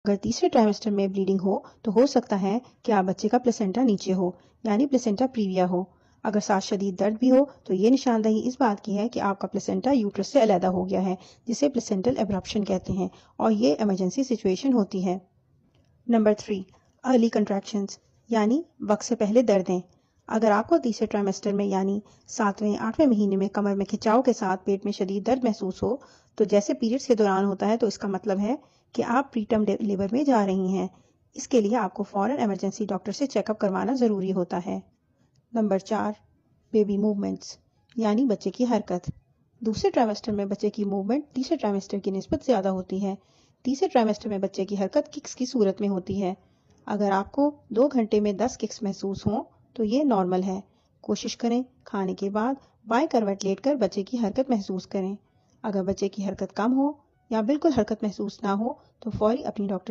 اگر تیسرے ٹرائمسٹر میں بلیڈنگ ہو تو ہو سکتا ہے کہ آپ بچے کا پلیسنٹا نیچے ہو، یعنی پلیسنٹا پریویا ہو۔ اگر ساتھ شدید درد بھی ہو تو یہ نشاندہی اس بات کی ہے کہ آپ کا پلیسنٹا یوٹرس سے علیحدہ ہو گیا ہے، جسے پلیسنٹل ایبرپشن کہتے ہیں، اور یہ ایمرجنسی سچویشن ہوتی ہے۔ نمبر 3، ارلی کنٹریکشنز، یعنی وقت سے پہلے دردیں۔ اگر آپ کو تیسرے ٹرائمسٹر میں یعنی 7ویں-8ویں مہینے میں کمر میں کھنچاؤ کے ساتھ پیٹ میں شدید درد محسوس ہو تو جیسے پیریڈز کے دوران ہوتا ہے، تو اس کا مطلب ہے کہ آپ پری ٹرم لیبر میں جا رہی ہیں۔ اس کے لیے آپ کو فوراً ایمرجنسی ڈاکٹر سے چیک اپ کروانا ضروری ہوتا ہے۔ نمبر 4، بیبی موومنٹس، یعنی بچے کی حرکت۔ دوسرے ٹرائمسٹر میں بچے کی موومنٹ تیسرے ٹرائمسٹر کی نسبت زیادہ ہوتی ہے۔ تیسرے ٹرائمسٹر میں بچے کی حرکت ککس کی صورت میں ہوتی ہے۔ اگر آپ کو 2 گھنٹے میں 10 ککس محسوس ہوں تو یہ نارمل ہے۔ کوشش کریں کھانے کے بعد بائیں کروٹ لیٹ کر بچے کی حرکت محسوس کریں۔ اگر بچے کی حرکت کم ہو یا بالکل حرکت محسوس نہ ہو تو فوری اپنی ڈاکٹر